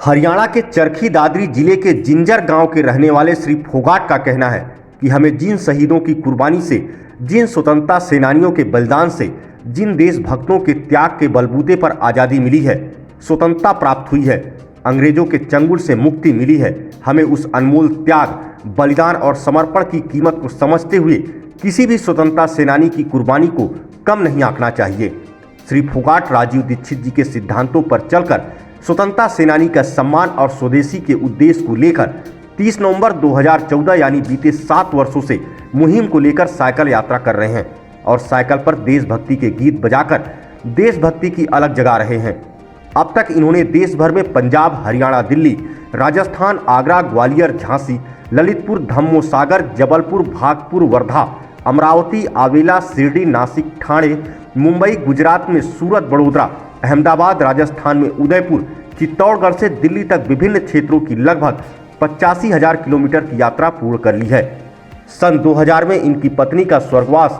हरियाणा के चरखी दादरी जिले के जिंजर गांव के रहने वाले श्री फोगाट का कहना है कि हमें जिन शहीदों की कुर्बानी से, जिन स्वतंत्रता सेनानियों के बलिदान से, जिन देशभक्तों के त्याग के बलबूते पर आज़ादी मिली है, स्वतंत्रता प्राप्त हुई है, अंग्रेजों के चंगुल से मुक्ति मिली है, हमें उस अनमोल त्याग, बलिदान और समर्पण की कीमत को समझते हुए किसी भी स्वतंत्रता सेनानी की कुर्बानी को कम नहीं आंकना चाहिए। श्री फोगाट राजीव दीक्षित जी के सिद्धांतों पर चलकर स्वतंत्रता सेनानी का सम्मान और स्वदेशी के उद्देश्य को लेकर 30 नवंबर 2014 यानी बीते 7 वर्षों से मुहिम को लेकर साइकिल यात्रा कर रहे हैं और साइकिल पर देशभक्ति के गीत बजाकर देशभक्ति की अलग जगा रहे हैं। अब तक इन्होंने देश भर में पंजाब, हरियाणा, दिल्ली, राजस्थान, आगरा, ग्वालियर, झांसी, ललितपुर, धम्मो सागर, जबलपुर, भागपुर, वर्धा, अमरावती, आवेला, शिरडी, नासिक, ठाणे, मुंबई, गुजरात में सूरत, बड़ोदरा, अहमदाबाद, राजस्थान में उदयपुर, चित्तौड़गढ़ से दिल्ली तक विभिन्न क्षेत्रों की लगभग 85,000 किलोमीटर की यात्रा पूर्ण कर ली है। सन 2000 में इनकी पत्नी का स्वर्गवास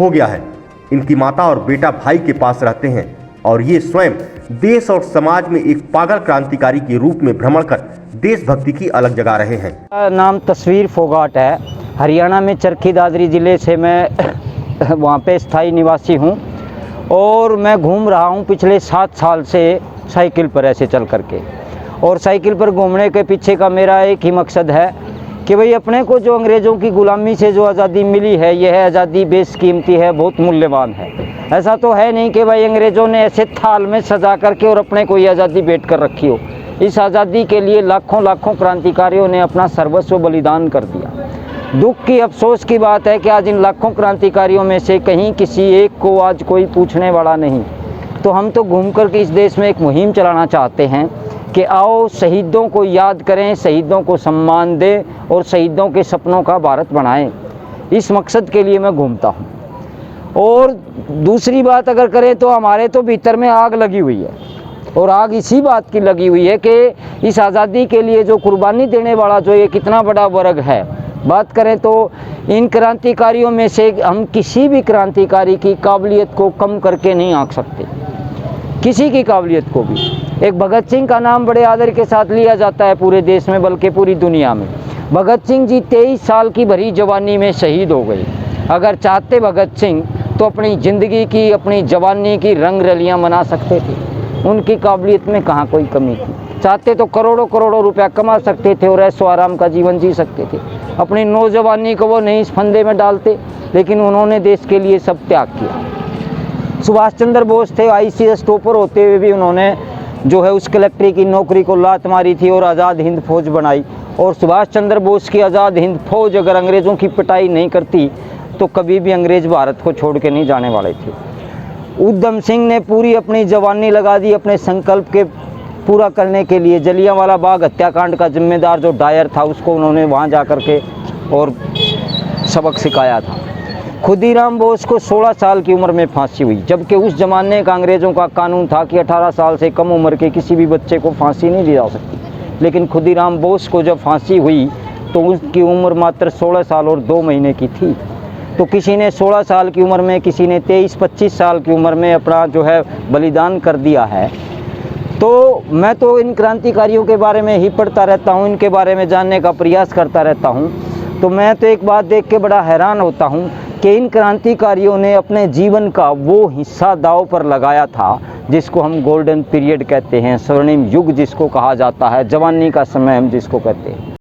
हो गया है। इनकी माता और बेटा भाई के पास रहते हैं और ये स्वयं देश और समाज में एक पागल क्रांतिकारी के रूप में भ्रमण कर देशभक्ति की अलग जगा रहे हैं। मेरा नाम तस्वीर फोगाट है। हरियाणा में चरखी दादरी ज़िले से मैं वहाँ पे स्थायी निवासी हूँ और मैं घूम रहा हूँ पिछले 7 साल से साइकिल पर ऐसे चल करके। और साइकिल पर घूमने के पीछे का मेरा एक ही मकसद है कि भाई अपने को जो अंग्रेज़ों की ग़ुलामी से जो आज़ादी मिली है, यह आज़ादी बेशकीमती है, बहुत मूल्यवान है। ऐसा तो है नहीं कि भाई अंग्रेज़ों ने ऐसे थाल में सजा करके और अपने को ये आज़ादी बेच कर रखी हो। इस आज़ादी के लिए लाखों लाखों क्रांतिकारियों ने अपना सर्वस्व बलिदान कर दिया। दुख की, अफसोस की बात है कि आज इन लाखों क्रांतिकारियों में से कहीं किसी एक को आज कोई पूछने वाला नहीं। तो हम तो घूम कर के इस देश में एक मुहिम चलाना चाहते हैं कि आओ शहीदों को याद करें, शहीदों को सम्मान दें और शहीदों के सपनों का भारत बनाएं। इस मकसद के लिए मैं घूमता हूँ। और दूसरी बात अगर करें तो हमारे तो भीतर में आग लगी हुई है और आग इसी बात की लगी हुई है कि इस आज़ादी के लिए जो कुर्बानी देने वाला जो ये कितना बड़ा वर्ग है। बात करें तो इन क्रांतिकारियों में से हम किसी भी क्रांतिकारी की काबिलियत को कम करके नहीं आंक सकते, किसी की काबिलियत को भी। एक भगत सिंह का नाम बड़े आदर के साथ लिया जाता है पूरे देश में, बल्कि पूरी दुनिया में। भगत सिंह जी 23 साल की भरी जवानी में शहीद हो गए। अगर चाहते भगत सिंह तो अपनी ज़िंदगी की, अपनी जवानी की रंग रलियाँ मना सकते थे। उनकी काबिलियत में कहाँ कोई कमी थी। चाहते तो करोड़ों करोड़ों रुपया कमा सकते थे और ऐशो आराम का जीवन जी सकते थे। अपनी नौजवानी को वो नहीं इस फंदे में डालते, लेकिन उन्होंने देश के लिए सब त्याग किया। सुभाष चंद्र बोस थे, ICS टॉपर होते हुए भी उन्होंने जो है उस कलेक्ट्री की नौकरी को लात मारी थी और आज़ाद हिंद फौज बनाई। और सुभाष चंद्र बोस की आज़ाद हिंद फौज अगर अंग्रेज़ों की पिटाई नहीं करती तो कभी भी अंग्रेज़ भारत को छोड़ के नहीं जाने वाले थे। उधम सिंह ने पूरी अपनी जवानी लगा दी अपने संकल्प के पूरा करने के लिए। जलियांवाला बाग हत्याकांड का जिम्मेदार जो डायर था उसको उन्होंने वहाँ जा कर के और सबक सिखाया था। खुदीराम बोस को 16 साल की उम्र में फांसी हुई, जबकि उस ज़माने का अंग्रेज़ों का कानून था कि 18 साल से कम उम्र के किसी भी बच्चे को फांसी नहीं दी जा सकती। लेकिन खुदीराम बोस को जब फांसी हुई तो उसकी उम्र मात्र 16 साल और 2 महीने की थी। तो किसी ने 16 साल की उम्र में, किसी ने 23-25 साल की उम्र में अपना जो है बलिदान कर दिया है। तो मैं तो इन क्रांतिकारियों के बारे में ही पढ़ता रहता हूँ, इनके बारे में जानने का प्रयास करता रहता हूँ। तो मैं तो एक बात देख के बड़ा हैरान होता हूँ कि इन क्रांतिकारियों ने अपने जीवन का वो हिस्सा दांव पर लगाया था जिसको हम गोल्डन पीरियड कहते हैं, स्वर्णिम युग जिसको कहा जाता है, जवानी का समय हम जिसको कहते हैं।